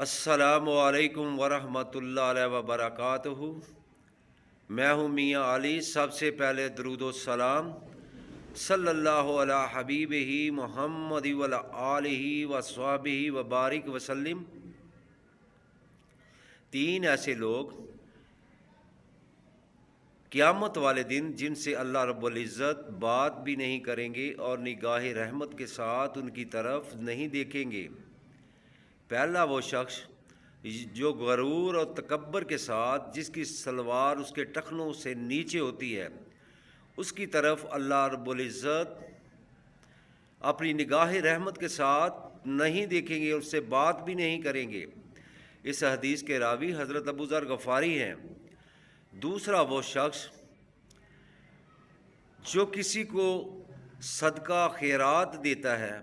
السلام علیکم ورحمۃ اللہ وبرکاتہ۔ میں ہوں میاں علی۔ سب سے پہلے درود و سلام صلی اللہ علی حبیب ہی محمد وعلی آلہ وصحبہ وبارک وسلم۔ تین ایسے لوگ قیامت والے دن جن سے اللہ رب العزت بات بھی نہیں کریں گے اور نگاہ رحمت کے ساتھ ان کی طرف نہیں دیکھیں گے۔ پہلا وہ شخص جو غرور اور تکبر کے ساتھ جس کی سلوار اس کے ٹخنوں سے نیچے ہوتی ہے، اس کی طرف اللہ رب العزت اپنی نگاہ رحمت کے ساتھ نہیں دیکھیں گے اور اس سے بات بھی نہیں کریں گے۔ اس حدیث کے راوی حضرت ابو ذر غفاری ہیں۔ دوسرا وہ شخص جو کسی کو صدقہ خیرات دیتا ہے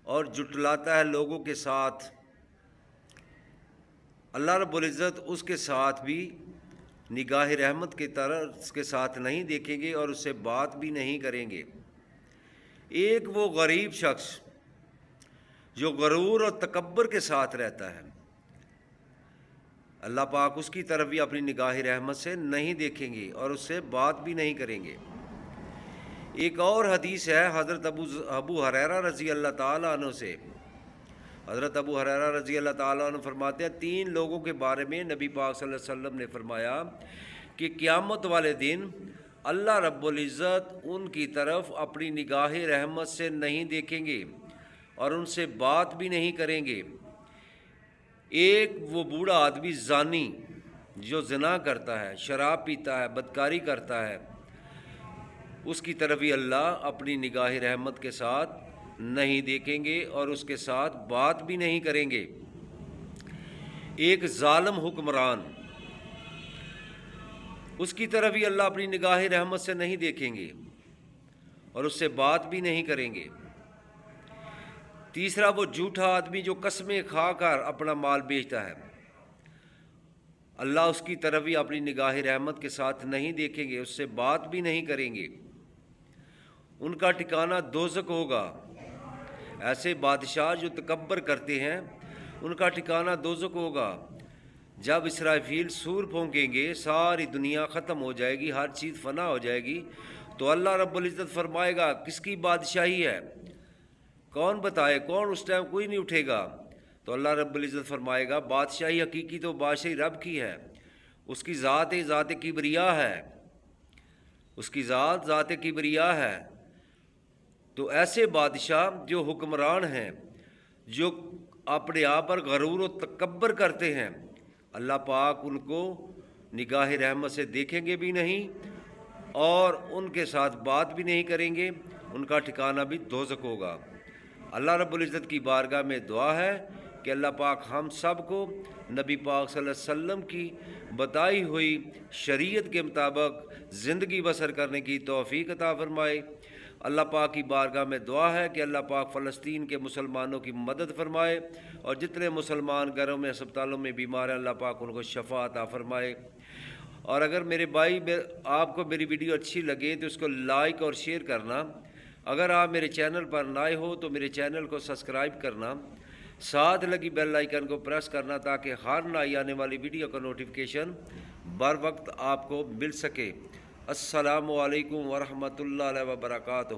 اور جٹلاتا ہے لوگوں کے ساتھ، اللہ رب العزت اس کے ساتھ بھی نگاہ رحمت کی طرح اس کے ساتھ نہیں دیکھیں گے اور اس سے بات بھی نہیں کریں گے۔ ایک وہ غریب شخص جو غرور اور تکبر کے ساتھ رہتا ہے، اللہ پاک اس کی طرف بھی اپنی نگاہ رحمت سے نہیں دیکھیں گے اور اس سے بات بھی نہیں کریں گے۔ ایک اور حدیث ہے حضرت ابو ہریرہ رضی اللہ تعالیٰ عنہ سے۔ حضرت ابو ہریرہ رضی اللہ تعالیٰ عنہ فرماتے ہیں، تین لوگوں کے بارے میں نبی پاک صلی اللہ علیہ وسلم نے فرمایا کہ قیامت والے دن اللہ رب العزت ان کی طرف اپنی نگاہ رحمت سے نہیں دیکھیں گے اور ان سے بات بھی نہیں کریں گے۔ ایک وہ بوڑھا آدمی زانی جو زنا کرتا ہے، شراب پیتا ہے، بدکاری کرتا ہے، اس کی طرف بھی اللہ اپنی نگاہ رحمت کے ساتھ نہیں دیکھیں گے اور اس کے ساتھ بات بھی نہیں کریں گے۔ ایک ظالم حکمران، اس کی طرف بھی اللہ اپنی نگاہ رحمت سے نہیں دیکھیں گے اور اس سے بات بھی نہیں کریں گے۔ تیسرا وہ جھوٹا آدمی جو قسمیں کھا کر اپنا مال بیچتا ہے، اللہ اس کی طرف بھی اپنی نگاہ رحمت کے ساتھ نہیں دیکھیں گے، اس سے بات بھی نہیں کریں گے۔ ان کا ٹھکانہ دوزخ ہوگا۔ ایسے بادشاہ جو تکبر کرتے ہیں، ان کا ٹھکانہ دوزخ ہوگا۔ جب اسرافیل سور پھونکیں گے، ساری دنیا ختم ہو جائے گی، ہر چیز فنا ہو جائے گی، تو اللہ رب العزت فرمائے گا کس کی بادشاہی ہے، کون بتائے، کون اس ٹائم کوئی نہیں اٹھے گا۔ تو اللہ رب العزت فرمائے گا بادشاہی حقیقی تو بادشاہی رب کی ہے، اس کی ذات کبریا ہے، اس کی ذات کبریا ہے۔ تو ایسے بادشاہ جو حکمران ہیں، جو اپنے آپ پر غرور و تکبر کرتے ہیں، اللہ پاک ان کو نگاہ رحمت سے دیکھیں گے بھی نہیں اور ان کے ساتھ بات بھی نہیں کریں گے، ان کا ٹھکانہ بھی دوزخ ہوگا۔ اللہ رب العزت کی بارگاہ میں دعا ہے کہ اللہ پاک ہم سب کو نبی پاک صلی اللہ علیہ وسلم کی بتائی ہوئی شریعت کے مطابق زندگی بسر کرنے کی توفیق عطا فرمائے۔ اللہ پاک کی بارگاہ میں دعا ہے کہ اللہ پاک فلسطین کے مسلمانوں کی مدد فرمائے اور جتنے مسلمان گھروں میں ہسپتالوں میں بیمار ہیں، اللہ پاک ان کو شفا عطا فرمائے۔ اور اگر میرے بھائی آپ کو میری ویڈیو اچھی لگے تو اس کو لائک اور شیئر کرنا۔ اگر آپ میرے چینل پر نئے ہو تو میرے چینل کو سبسکرائب کرنا، ساتھ لگی بیل آئیکن کو پریس کرنا تاکہ ہر نئی آنے والی ویڈیو کا نوٹیفیکیشن بر وقت آپ کو مل سکے۔ السلام علیکم ورحمۃ اللہ وبرکاتہ۔